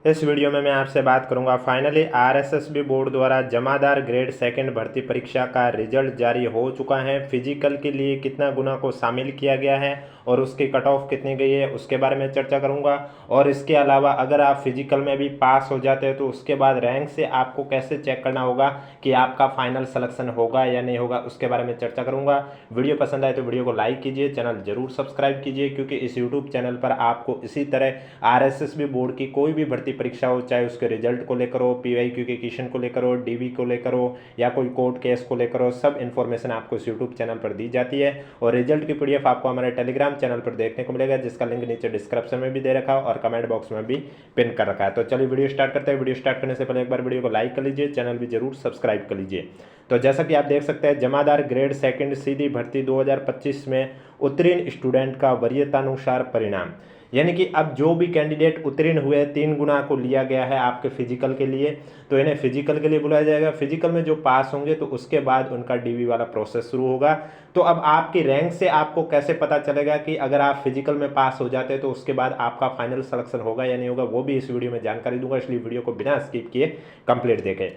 इस वीडियो में मैं आपसे बात करूंगा फाइनली आरएसएसबी बोर्ड द्वारा जमादार ग्रेड सेकंड भर्ती परीक्षा का रिजल्ट जारी हो चुका है। फिजिकल के लिए कितना गुना को शामिल किया गया है और उसकी कट ऑफ कितनी गई है उसके बारे में चर्चा करूंगा। और इसके अलावा अगर आप फिजिकल में भी पास हो जाते हैं तो उसके बाद रैंक से आपको कैसे चेक करना होगा कि आपका फाइनल सिलेक्शन होगा या नहीं होगा, उसके बारे में चर्चा करूंगा। वीडियो पसंद आए तो वीडियो को लाइक कीजिए, चैनल जरूर सब्सक्राइब कीजिए, क्योंकि इस यूट्यूब चैनल पर आपको इसी तरह आरएसएसबी बोर्ड की कोई भी भर्ती परीक्षा हो, चाहे उसके रिजल्ट को लेकर हो, पीवाईक्यू के क्वेश्चन को लेकर हो, डीबी को लेकर हो या कोई कोर्ट केस को लेकर हो, सब इन्फॉर्मेशन आपको इस यूट्यूब चैनल पर दी जाती है। और रिजल्ट की पीडीएफ आपको हमारे टेलीग्राम चैनल पर देखने को मिलेगा, जिसका लिंक नीचे डिस्क्रिप्शन में भी दे रखा है और कमेंट बॉक्स में भी पिन कर रखा है। तो चलिए वीडियो स्टार्ट करते हैं। वीडियो स्टार्ट करने से पहले एक बार वीडियो को लाइक कर लीजिए, चैनल भी जरूर सब्सक्राइब कर लीजिए। तो जैसा कि आप देख सकते हैं, जमादार ग्रेड सेकंड सीधी भर्ती 2025 में उत्तीर्ण स्टूडेंट का वरीयतानुसार परिणाम, यानी कि अब जो भी कैंडिडेट उत्तीर्ण हुए 3 गुना को लिया गया है आपके फिजिकल के लिए, तो इन्हें फिजिकल के लिए बुलाया जाएगा। फिजिकल में जो पास होंगे तो उसके बाद उनका डीवी वाला प्रोसेस शुरू होगा। तो अब आपकी रैंक से आपको कैसे पता चलेगा कि अगर आप फिजिकल में पास हो जाते हैं तो उसके बाद आपका फाइनल सिलेक्शन होगा या नहीं होगा, वो भी इस वीडियो में जानकारी दूंगा, इसलिए वीडियो को बिना स्किप किए कंप्लीट देखें।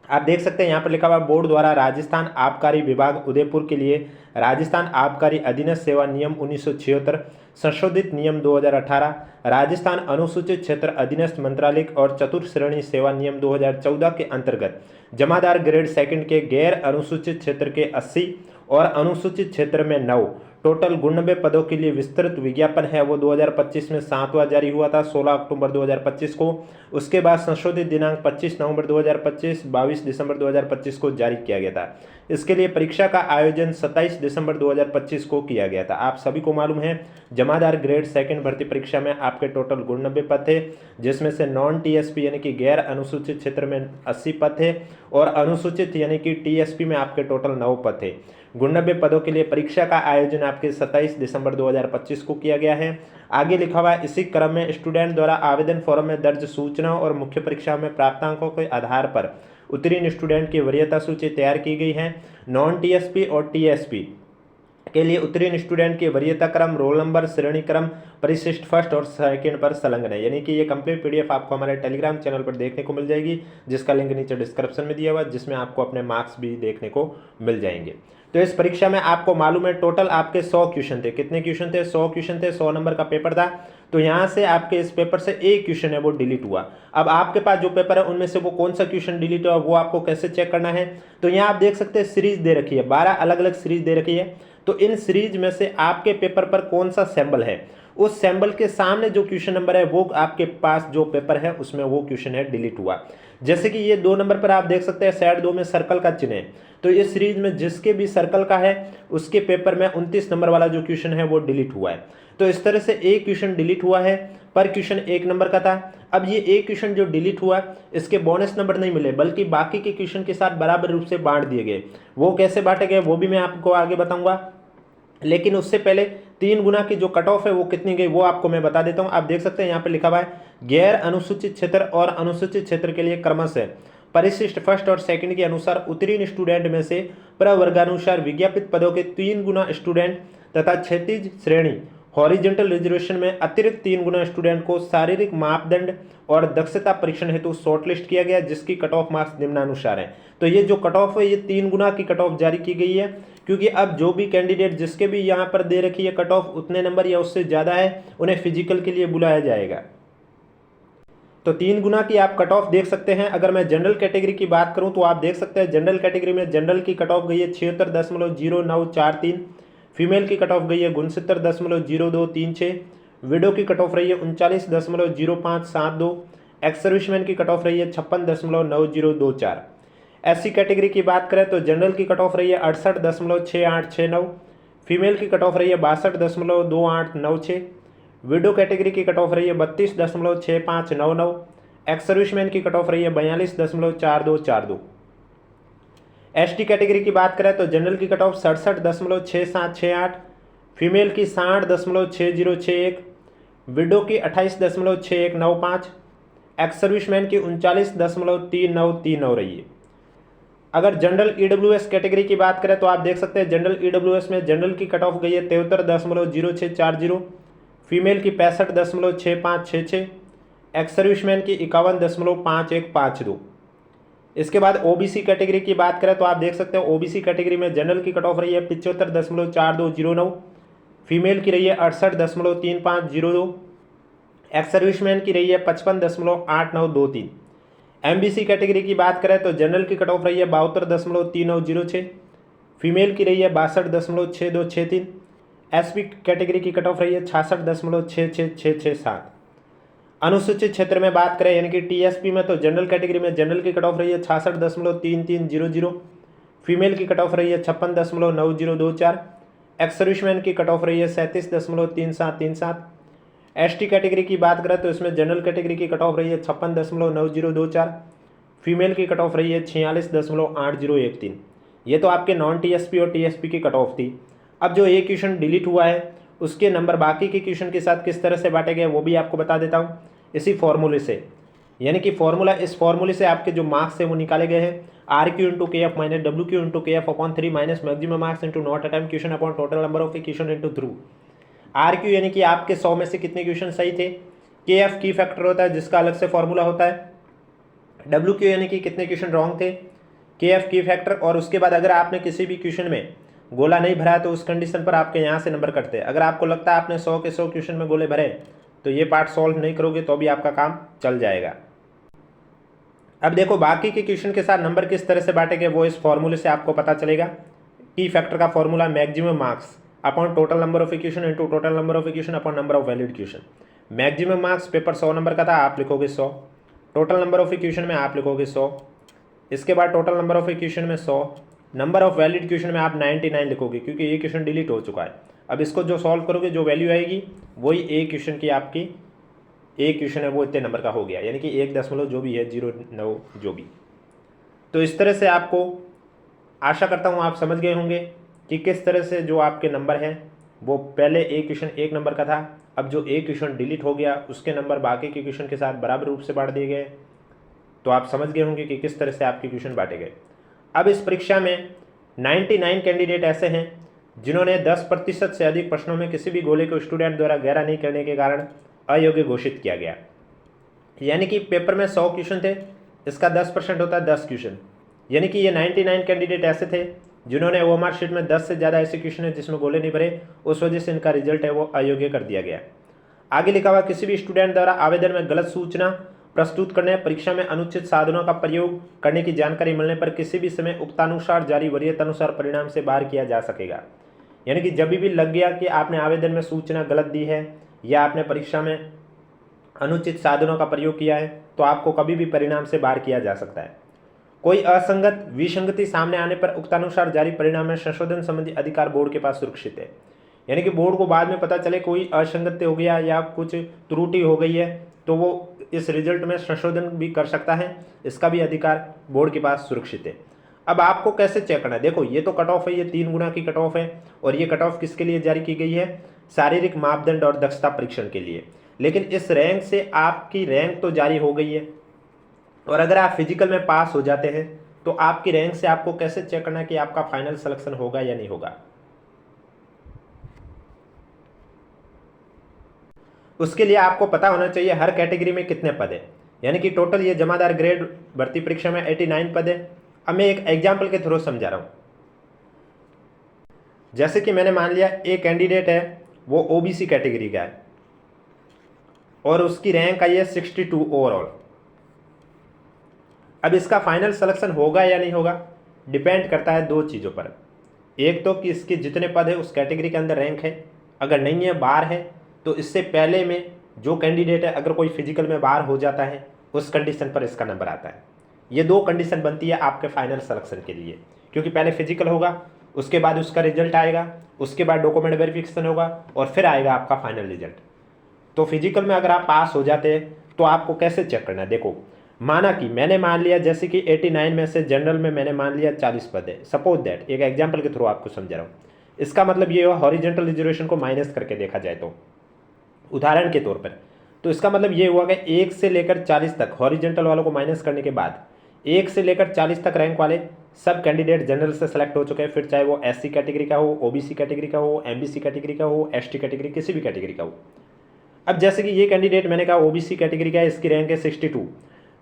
आप देख सकते हैं यहाँ पर लिखा हुआ बोर्ड द्वारा राजस्थान आबकारी विभाग उदयपुर के लिए राजस्थान आबकारी अधीनस्थ सेवा नियम 1976 संशोधित नियम 2018, राजस्थान अनुसूचित क्षेत्र अधीनस्थ मंत्रालय और चतुर्थ श्रेणी सेवा नियम 2014 के अंतर्गत जमादार ग्रेड सेकंड के गैर अनुसूचित क्षेत्र के 80 और अनुसूचित क्षेत्र में 9 टोटल 99 पदों के लिए विस्तृत विज्ञापन है वो 2025 में 7वां जारी हुआ था 16 अक्टूबर 2025 को। उसके बाद संशोधित दिनांक 25 नवंबर 2025 22 दिसंबर 2025 को जारी किया गया था। इसके लिए परीक्षा का आयोजन 27 दिसंबर 2025 को किया गया था। आप सभी को मालूम है जमादार ग्रेड सेकंड भर्ती परीक्षा में आपके टोटल 99 पद थे, जिसमें से नॉन टीएसपी यानी कि गैर अनुसूचित क्षेत्र में 80 पद थे और अनुसूचित यानी कि टीएसपी में आपके टोटल 9 पद थे। 99 पदों के लिए परीक्षा का आयोजन आपके 27 दिसंबर 2025 को किया गया है। आगे लिखा हुआ है, इसी क्रम में स्टूडेंट द्वारा आवेदन फॉर्म में दर्ज सूचनाओं और मुख्य परीक्षा में प्राप्तांकों के आधार पर उत्तीर्ण स्टूडेंट की वरीयता सूची तैयार की गई है। नॉन टीएसपी और टीएसपी के लिए उत्तीर्ण स्टूडेंट के वरीयता क्रम, रोल नंबर, श्रेणी क्रम परिशिष्ट फर्स्ट और सेकंड पर संलग्न है। यानी कि ये कंप्लीट पीडीएफ आपको हमारे टेलीग्राम चैनल पर देखने को मिल जाएगी, जिसका लिंक नीचे डिस्क्रिप्शन में दिया हुआ है, जिसमें आपको अपने मार्क्स भी देखने को मिल जाएंगे। तो इस परीक्षा में आपको मालूम है टोटल आपके 100 क्वेश्चन थे। कितने क्वेश्चन थे? 100 क्वेश्चन थे, 100 नंबर का पेपर था। तो यहाँ से आपके इस पेपर से एक क्वेश्चन है वो डिलीट हुआ। अब आपके पास जो पेपर है उनमें से वो कौन सा क्वेश्चन डिलीट हुआ वो आपको कैसे चेक करना है? तो यहाँ आप देख सकते हैं सीरीज दे रखी है, 12 अलग अलग सीरीज दे रखी है। तो इन सीरीज में से आपके पेपर पर कौन सा सैंपल है, उस सैंपल के सामने जो क्वेश्चन नंबर है वो आपके पास जो पेपर है उसमें वो क्वेश्चन है डिलीट हुआ। जैसे कि ये 2 नंबर पर आप देख सकते हैं साइड 2 में सर्कल का चिन्ह है, तो इस सीरीज में जिसके भी सर्कल का है उसके पेपर में 29 नंबर वाला जो क्वेश्चन है वो डिलीट हुआ है। तो इस तरह से एक क्वेश्चन डिलीट हुआ है, पर क्वेश्चन 1 नंबर का था। अब ये एक क्वेश्चन जो डिलीट हुआ इसके बोनस नंबर नहीं मिले, बल्कि बाकी के क्वेश्चन के साथ बराबर रूप से बांट दिए गए। वो कैसे बांटे गए वो भी मैं आपको आगे बताऊंगा, लेकिन उससे पहले 3 गुना की जो कट ऑफ है वो कितनी गई वो आपको मैं बता देता हूं। आप देख सकते हैं यहाँ पे लिखा हुआ है गैर अनुसूचित क्षेत्र और अनुसूचित क्षेत्र के लिए क्रमशः परिशिष्ट फर्स्ट और सेकंड के अनुसार उत्तीर्ण स्टूडेंट में से प्रवर्गानुसार विज्ञापित पदों के 3 गुना स्टूडेंट तथा क्षैतिज श्रेणी हॉरिजेंटल रिजर्वेशन में अतिरिक्त 3 गुना स्टूडेंट को शारीरिक मापदंड और दक्षता परीक्षण हेतु शॉर्टलिस्ट किया गया, जिसकी कट ऑफ मार्क्स निम्नानुसार है। तो ये जो कट ऑफ है ये 3 गुना की कट ऑफ जारी की गई है, क्योंकि अब जो भी कैंडिडेट जिसके भी यहाँ पर दे रखी है कट ऑफ उतने नंबर या उससे ज़्यादा है उन्हें फिजिकल के लिए बुलाया जाएगा। तो 3 गुना की आप कट ऑफ देख सकते हैं। अगर मैं जनरल कैटेगरी की बात करूं तो आप देख सकते हैं जनरल कैटेगरी में जनरल की कट ऑफ गई है 76.0943, फीमेल की कट ऑफ गई है 69.0236, विडो की कट ऑफ रही है 39.0572, एक्स सर्विसमैन की कट ऑफ रही है 56.9024। एससी कैटेगरी की बात करें तो जनरल की कट ऑफ रही है 68.6869, फीमेल की कट ऑफ रही है 62.2896, विडो कैटेगरी की कट ऑफ रही है 32.6599, एक्स सर्विसमैन की कट ऑफ रही है 42.4242। एसटी कैटेगरी की बात करें तो जनरल की कट ऑफ 67.6768, फीमेल की 60.6061, विडो की 28.6195, एक्स सर्विसमैन की 39.3939 रही है। अगर जनरल ईडब्ल्यूएस कैटेगरी की बात करें तो आप देख सकते हैं जनरल ईडब्ल्यूएस में जनरल की कट ऑफ गई है 73.0640, फीमेल की 65.6566, एक्स सर्विसमैन की 51.5152। इसके बाद ओबीसी कैटेगरी की बात करें तो आप देख सकते हैं ओबीसी कैटेगरी में जनरल की कट ऑफ रही है 75.4209, फीमेल की रही है 68.3502, एक्स सर्विसमैन की रही है 55.8923। एमबीसी कैटेगरी की बात करें तो जनरल की कट ऑफ रही है 72.3906, फीमेल की रही है 62.6263, एसपी कैटेगरी की कट ऑफ रही है 66.66667। अनुसूचित क्षेत्र में बात करें यानी कि टीएसपी में तो जनरल कैटेगरी में जनरल की कट ऑफ रही है 66.3300, फीमेल की कट ऑफ रही है 56.9024, एक्स सर्विसमैन की कट ऑफ रही है 37.3737। एसटी कैटेगरी की बात करें तो इसमें जनरल कैटेगरी की कट ऑफ रही है 56.9024, फीमेल की कट ऑफ रही है 46.8013। ये तो आपके नॉन टीएसपी और टीएसपी की कट ऑफ थी। अब जो एक क्वेश्चन डिलीट हुआ है उसके नंबर बाकी के क्वेश्चन के साथ किस तरह से बांटे गए वो भी आपको बता देता हूँ इसी फॉर्मूले से। यानी कि इस फॉर्मूले से आपके जो मार्क्स है वो निकाले गए हैं। R Q into K F minus W Q into K F upon 3 minus maximum marks into not attempt question upon total number of question into through. R Q यानी कि आपके 100 में से कितने क्वेश्चन सही थे। के एफ की फैक्टर होता है जिसका अलग से फॉर्मूला होता है। डब्ल्यू क्यू यानी कि कितने क्वेश्चन रॉन्ग थे, के एफ की फैक्टर। और उसके बाद अगर आपने किसी भी क्वेश्चन में गोला नहीं भरा तो उस कंडीशन पर आपके यहाँ से नंबर कटते हैं। अगर आपको लगता है आपने 100 के 100 क्वेश्चन में गोले भरे तो ये पार्ट सॉल्व नहीं करोगे तो भी आपका काम चल जाएगा। अब देखो बाकी के क्वेश्चन के साथ नंबर किस तरह से बांटेंगे वो इस फॉर्मूले से आपको पता चलेगा। की फैक्टर का formula maximum marks upon total number of question into total number of question upon number of valid question. Maximum marks paper 100 number का था, आप लिखोगे 100। टोटल नंबर ऑफ क्वेश्चन में आप लिखोगे 100। इसके बाद टोटल नंबर ऑफ क्वेश्चन में 100। नंबर ऑफ वैलिड क्वेश्चन में आप 99 लिखोगे क्योंकि ये क्वेश्चन डिलीट हो चुका है। अब इसको जो सॉल्व करोगे जो वैल्यू आएगी वही एक क्वेश्चन की आपकी एक क्वेश्चन है वो इतने नंबर का हो गया, यानी कि 1 दशमलव जो भी है 0.9 जो भी। तो इस तरह से आपको आशा करता हूँ आप समझ गए होंगे कि किस तरह से जो आपके नंबर हैं वो पहले एक क्वेश्चन 1 नंबर का था, अब जो एक क्वेश्चन डिलीट हो गया उसके नंबर बाकी के क्वेश्चन के साथ बराबर रूप से बांट दिए गए। तो आप समझ गए होंगे कि किस तरह से आपके क्वेश्चन बांटे गए। अब इस परीक्षा में 99 कैंडिडेट ऐसे हैं जिन्होंने 10% से अधिक प्रश्नों में किसी भी गोले को स्टूडेंट द्वारा गहरा नहीं करने के कारण अयोग्य घोषित किया गया। यानी कि पेपर में 100 क्वेश्चन थे, इसका 10% होता है 10 क्वेश्चन। यानी कि ये 99 कैंडिडेट ऐसे थे जिन्होंने ओएमआर शीट में 10 से ज़्यादा ऐसे क्वेश्चन है जिसमें गोले नहीं भरे, उस वजह से इनका रिजल्ट है वो अयोग्य कर दिया गया। आगे लिखा हुआ किसी भी स्टूडेंट द्वारा आवेदन में गलत सूचना प्रस्तुत करने, परीक्षा में अनुचित साधनों का प्रयोग करने की जानकारी मिलने पर किसी भी समय उक्तानुसार जारी वरीयतानुसार परिणाम से बाहर किया जा सकेगा। यानी कि जब भी लग गया कि आपने आवेदन में सूचना गलत दी है या आपने परीक्षा में अनुचित साधनों का प्रयोग किया है तो आपको कभी भी परिणाम से बाहर किया जा सकता है। कोई असंगत विसंगति सामने आने पर उक्तानुसार जारी परिणाम में संशोधन संबंधी अधिकार बोर्ड के पास सुरक्षित है। यानी कि बोर्ड को बाद में पता चले कोई असंगति हो गया या कुछ त्रुटि हो गई है तो वो इस रिजल्ट में संशोधन भी कर सकता है, इसका भी अधिकार बोर्ड के पास सुरक्षित है। अब आपको कैसे चेक करना है, देखो ये तो कट ऑफ है, ये 3 गुना की कट ऑफ है और ये कट ऑफ किसके लिए जारी की गई है, शारीरिक मापदंड और दक्षता परीक्षण के लिए। लेकिन इस रैंक से आपकी रैंक तो जारी हो गई है और अगर आप फिजिकल में पास हो जाते हैं तो आपकी रैंक से आपको कैसे चेक करना है कि आपका फाइनल सिलेक्शन होगा या नहीं होगा। उसके लिए आपको पता होना चाहिए हर कैटेगरी में कितने पद है। यानी कि टोटल ये जमादार ग्रेड भर्ती परीक्षा में 89 पद है। अब मैं एक एग्जाम्पल के थ्रू समझा रहा हूँ। जैसे कि मैंने मान लिया एक कैंडिडेट है वो ओबीसी कैटेगरी का है और उसकी रैंक आई है 62 ओवरऑल। अब इसका फाइनल सिलेक्शन होगा या नहीं होगा डिपेंड करता है 2 चीज़ों पर। एक तो कि इसके जितने पद है उस कैटेगरी के अंदर रैंक है, अगर नहीं है बाहर है तो इससे पहले में जो कैंडिडेट है अगर कोई फिजिकल में बाहर हो जाता है उस कंडीशन पर इसका नंबर आता है। ये 2 कंडीशन बनती है आपके फाइनल सिलेक्शन के लिए, क्योंकि पहले फिजिकल होगा उसके बाद उसका रिजल्ट आएगा, उसके बाद डॉक्यूमेंट वेरिफिकेशन होगा और फिर आएगा आपका फाइनल रिजल्ट। तो फिजिकल में अगर आप पास हो जाते हैं तो आपको कैसे चेक करना है, देखो माना कि मैंने मान लिया जैसे कि 89 में से जनरल में मैंने मान लिया 40 पद है, सपोज दैट, एक एग्जाम्पल के थ्रू आपको समझा रहा हूँ। इसका मतलब ये हुआ हॉरिजेंटल रिजर्वेशन को माइनस करके देखा जाए तो उदाहरण के तौर पर, तो इसका मतलब ये हुआ कि 1 से लेकर 40 तक हॉरिजेंटल वालों को माइनस करने के बाद 1 से लेकर 40 तक रैंक वाले सब कैंडिडेट जनरल से सेलेक्ट हो चुके हैं, फिर चाहे वो एससी कैटेगरी का हो, ओबीसी कैटेगरी का हो, एमबीसी कैटेगरी का हो, एसटी कैटेगरी, किसी भी कैटेगरी का हो। अब जैसे कि ये कैंडिडेट मैंने कहा ओबीसी कैटेगरी का है, इसकी रैंक है 62,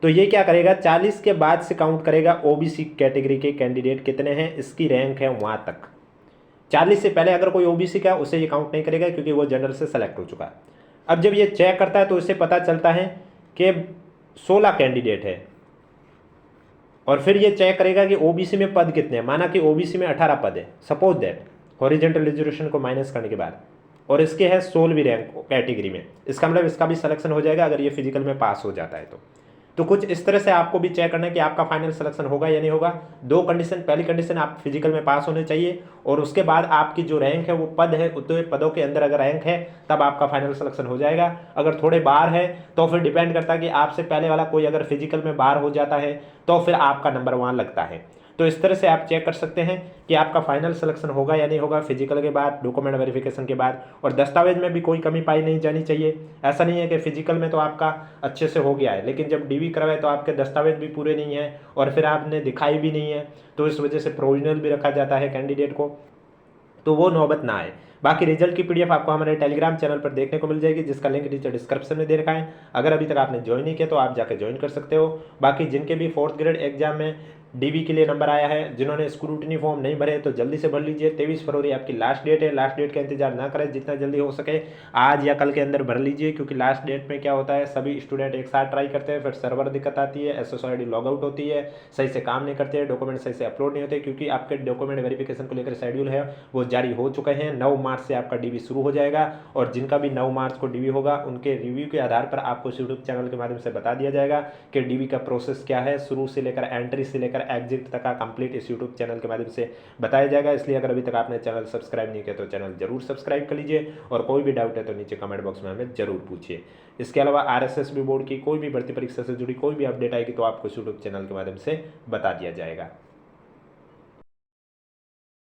तो ये क्या करेगा 40 के बाद से काउंट करेगा ओबीसी कैटेगरी के कैंडिडेट कितने हैं, इसकी रैंक है वहाँ तक। 40 से पहले अगर कोई ओबीसी का उसे ये काउंट नहीं करेगा क्योंकि वो जनरल से सेलेक्ट हो चुका है। अब जब ये चेक करता है तो इसे पता चलता है कि 16 कैंडिडेट है, और फिर ये चेक करेगा कि ओबीसी में पद कितने हैं। माना कि ओबीसी में 18 पद है, सपोज दैट हॉरिजेंटल रिजर्वेशन को माइनस करने के बाद, और इसके है 16वीं रैंक कैटेगरी में, इसका मतलब इसका भी सिलेक्शन हो जाएगा अगर ये फिजिकल में पास हो जाता है तो कुछ इस तरह से आपको भी चेक करना है कि आपका फाइनल सिलेक्शन होगा या नहीं होगा। दो कंडीशन, पहली कंडीशन आप फिजिकल में पास होने चाहिए, और उसके बाद आपकी जो रैंक है वो पद है, उतने पदों के अंदर अगर रैंक है तब आपका फाइनल सिलेक्शन हो जाएगा। अगर थोड़े बाहर है तो फिर डिपेंड करता है कि आपसे पहले वाला कोई अगर फिजिकल में बाहर हो जाता है तो फिर आपका नंबर वहाँ लगता है। तो इस तरह से आप चेक कर सकते हैं कि आपका फाइनल सिलेक्शन होगा या नहीं होगा फिजिकल के बाद, डॉक्यूमेंट वेरिफिकेशन के बाद। और दस्तावेज में भी कोई कमी पाई नहीं जानी चाहिए। ऐसा नहीं है कि फिजिकल में तो आपका अच्छे से हो गया है लेकिन जब डीवी करवाए तो आपके दस्तावेज भी पूरे नहीं है और फिर आपने दिखाई भी नहीं है, तो इस वजह से प्रोविजनल भी रखा जाता है कैंडिडेट को, तो वो नौबत ना आए। बाकी रिजल्ट की पीडीएफ आपको हमारे टेलीग्राम चैनल पर देखने को मिल जाएगी, जिसका लिंक नीचे डिस्क्रिप्शन में दे रखा है। अगर अभी तक आपने ज्वाइन नहीं किया तो आप जाकर ज्वाइन कर सकते हो। बाकी जिनके भी 4th ग्रेड एग्जाम में डीवी के लिए नंबर आया है, जिन्होंने स्क्रूटनी फॉर्म नहीं भरे तो जल्दी से भर लीजिए। 23 फरवरी आपकी लास्ट डेट है। लास्ट डेट का इंतजार ना करें, जितना जल्दी हो सके आज या कल के अंदर भर लीजिए, क्योंकि लास्ट डेट में क्या होता है सभी स्टूडेंट एक साथ ट्राई करते हैं, फिर सर्वर दिक्कत आती है, SSID लॉग आउट होती है, सही से काम नहीं करते हैं, डॉक्यूमेंट सही से अपलोड नहीं होते, क्योंकि आपके डॉक्यूमेंट वेरिफिकेशन को लेकर शेड्यूल है वो जारी हो चुके हैं। 9 मार्च से आपका डीवी शुरू हो जाएगा, और जिनका भी 9 मार्च को डीवी होगा उनके रिव्यू के आधार पर आपको यूट्यूब चैनल के माध्यम से बता दिया जाएगा कि डीवी का प्रोसेस क्या है, शुरू से लेकर एंट्री से लेकर एग्जिट तक कंप्लीट इस यूट्यूब चैनल के माध्यम से बताया जाएगा। इसलिए अगर अभी तक आपने चैनल सब्सक्राइब नहीं किया तो चैनल जरूर सब्सक्राइब कर लीजिए, और कोई भी डाउट है तो नीचे कमेंट बॉक्स में हमें जरूर पूछिए। इसके अलावा RSSB बोर्ड की कोई भी भर्ती परीक्षा से जुड़ी कोई भी अपडेट आएगी तो आपको यूट्यूब चैनल के माध्यम से बता दिया जाएगा।